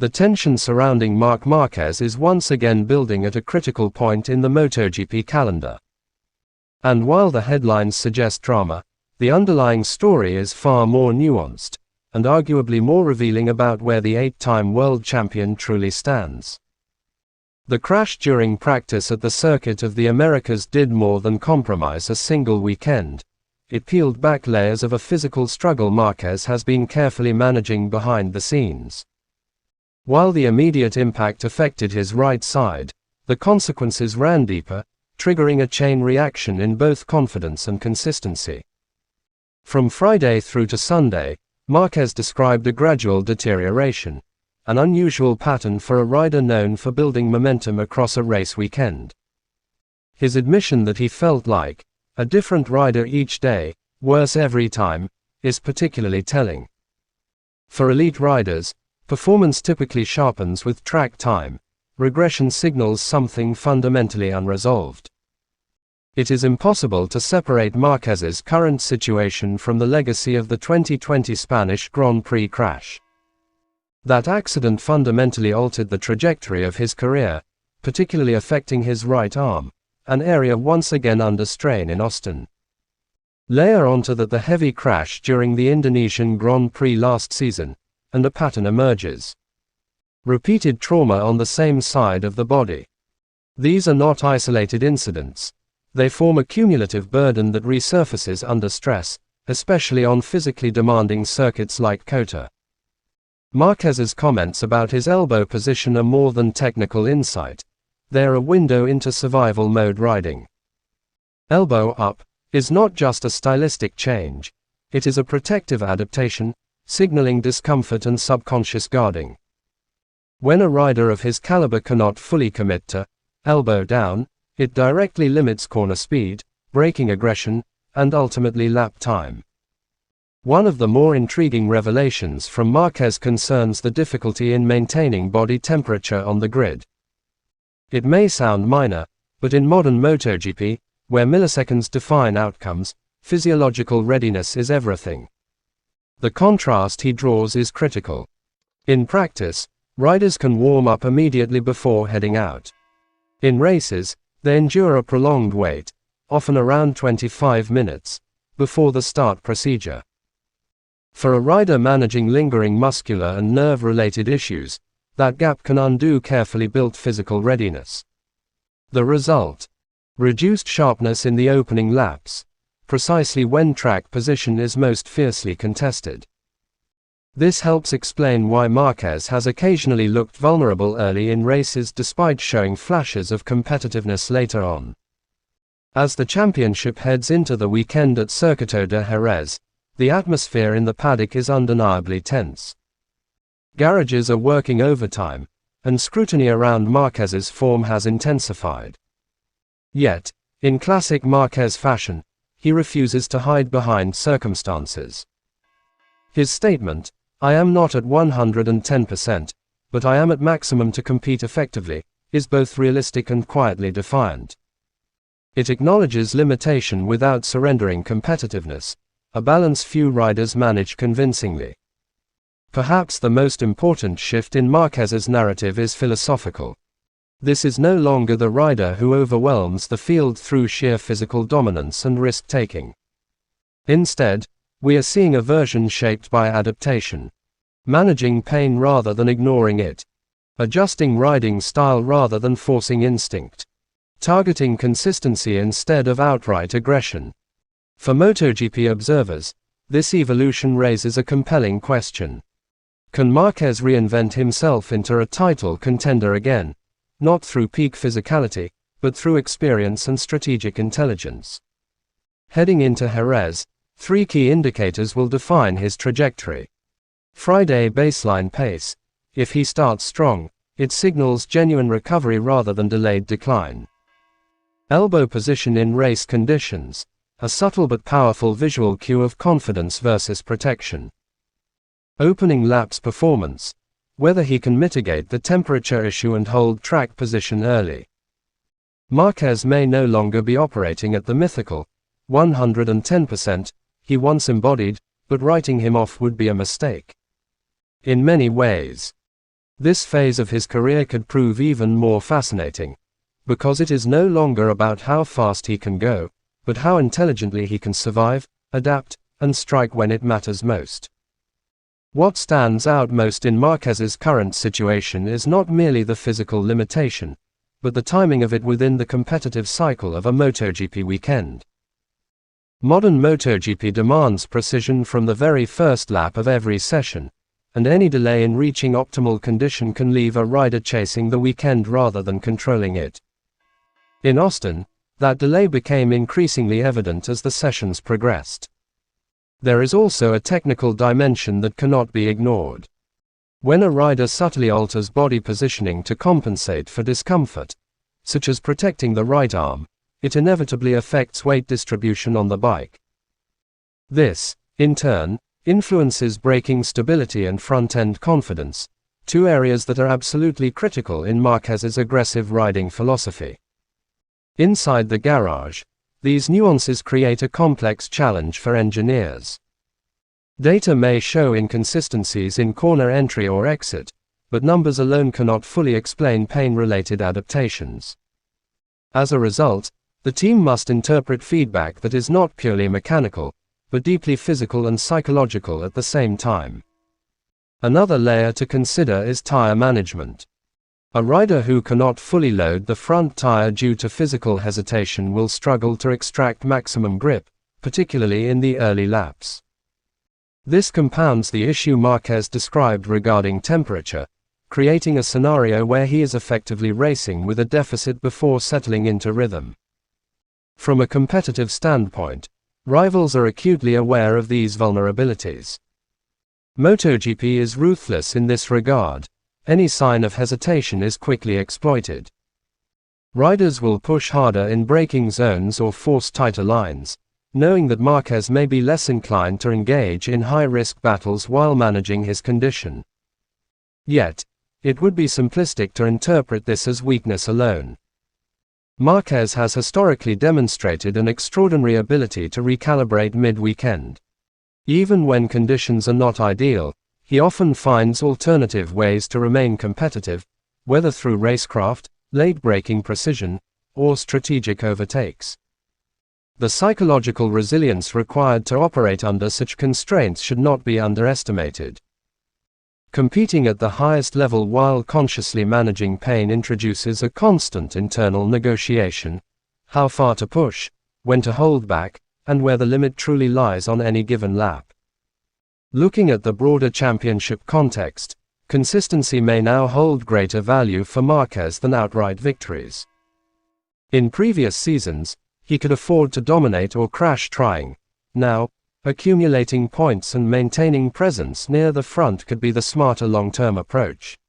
The tension surrounding Marc Márquez is once again building at a critical point in the Motogp calendar. And while the headlines suggest drama, the underlying story is far more nuanced, and arguably more revealing about where the 8-time world champion truly stands. The crash during practice at the Circuit of the Americas did more than compromise a single weekend. It peeled back layers of a physical struggle Márquez has been carefully managing behind the scenes. While the immediate impact affected his right side, the consequences ran deeper, triggering a chain reaction in both confidence and consistency. From Friday through to Sunday, Márquez described a gradual deterioration, an unusual pattern for a rider known for building momentum across a race weekend. His admission that he felt like a different rider each day, worse every time, is particularly telling. For elite riders, performance typically sharpens with track time. Regression signals something fundamentally unresolved. It is impossible to separate Márquez's current situation from the legacy of the 2020 Spanish Grand Prix crash. That accident fundamentally altered the trajectory of his career, particularly affecting his right arm, an area once again under strain in Austin. Layer onto that the heavy crash during the Indonesian Grand Prix last season, and a pattern emerges. Repeated trauma on the same side of the body. These are not isolated incidents. They form a cumulative burden that resurfaces under stress, especially on physically demanding circuits like COTA. Márquez's comments about his elbow position are more than technical insight. They're a window into survival mode riding. Elbow up is not just a stylistic change. It is a protective adaptation, signaling discomfort and subconscious guarding. When a rider of his caliber cannot fully commit to elbow down, it directly limits corner speed, braking aggression, and ultimately lap time. One of the more intriguing revelations from Márquez concerns the difficulty in maintaining body temperature on the grid. It may sound minor, but in modern MotoGP, where milliseconds define outcomes, physiological readiness is everything. The contrast he draws is critical. In practice, riders can warm up immediately before heading out. In races, they endure a prolonged wait, often around 25 minutes, before the start procedure. For a rider managing lingering muscular and nerve-related issues, that gap can undo carefully built physical readiness. The result? Reduced sharpness in the opening laps, precisely when track position is most fiercely contested. This helps explain why Márquez has occasionally looked vulnerable early in races despite showing flashes of competitiveness later on. As the championship heads into the weekend at Circuito de Jerez, the atmosphere in the paddock is undeniably tense. Garages are working overtime, and scrutiny around Márquez's form has intensified. Yet, in classic Márquez fashion, he refuses to hide behind circumstances. His statement, "I am not at 110%, but I am at maximum to compete effectively," is both realistic and quietly defiant. It acknowledges limitation without surrendering competitiveness, a balance few riders manage convincingly. Perhaps the most important shift in Márquez's narrative is philosophical. This is no longer the rider who overwhelms the field through sheer physical dominance and risk-taking. Instead, we are seeing a version shaped by adaptation. Managing pain rather than ignoring it. Adjusting riding style rather than forcing instinct. Targeting consistency instead of outright aggression. For MotoGP observers, this evolution raises a compelling question. Can Márquez reinvent himself into a title contender again? Not through peak physicality, but through experience and strategic intelligence. Heading into Jerez, 3 key indicators will define his trajectory. Friday baseline pace. If he starts strong, it signals genuine recovery rather than delayed decline. Elbow position in race conditions. A subtle but powerful visual cue of confidence versus protection. Opening laps performance. Whether he can mitigate the temperature issue and hold track position early. Márquez may no longer be operating at the mythical 110% he once embodied, but writing him off would be a mistake. In many ways. This phase of his career could prove even more fascinating, because it is no longer about how fast he can go, but how intelligently he can survive, adapt, and strike when it matters most. What stands out most in Márquez's current situation is not merely the physical limitation, but the timing of it within the competitive cycle of a MotoGP weekend. Modern MotoGP demands precision from the very first lap of every session, and any delay in reaching optimal condition can leave a rider chasing the weekend rather than controlling it. In Austin, that delay became increasingly evident as the sessions progressed. There is also a technical dimension that cannot be ignored. When a rider subtly alters body positioning to compensate for discomfort, such as protecting the right arm, it inevitably affects weight distribution on the bike. This, in turn, influences braking stability and front-end confidence, two areas that are absolutely critical in Márquez's aggressive riding philosophy. Inside the garage, these nuances create a complex challenge for engineers. Data may show inconsistencies in corner entry or exit, but numbers alone cannot fully explain pain-related adaptations. As a result, the team must interpret feedback that is not purely mechanical, but deeply physical and psychological at the same time. Another layer to consider is tire management. A rider who cannot fully load the front tire due to physical hesitation will struggle to extract maximum grip, particularly in the early laps. This compounds the issue Márquez described regarding temperature, creating a scenario where he is effectively racing with a deficit before settling into rhythm. From a competitive standpoint, rivals are acutely aware of these vulnerabilities. MotoGP is ruthless in this regard. Any sign of hesitation is quickly exploited. Riders will push harder in braking zones or force tighter lines, knowing that Márquez may be less inclined to engage in high-risk battles while managing his condition. Yet, it would be simplistic to interpret this as weakness alone. Márquez has historically demonstrated an extraordinary ability to recalibrate mid-weekend. Even when conditions are not ideal, he often finds alternative ways to remain competitive, whether through racecraft, late braking precision, or strategic overtakes. The psychological resilience required to operate under such constraints should not be underestimated. Competing at the highest level while consciously managing pain introduces a constant internal negotiation: how far to push, when to hold back, and where the limit truly lies on any given lap. Looking at the broader championship context, consistency may now hold greater value for Márquez than outright victories. In previous seasons, he could afford to dominate or crash trying. Now, accumulating points and maintaining presence near the front could be the smarter long-term approach.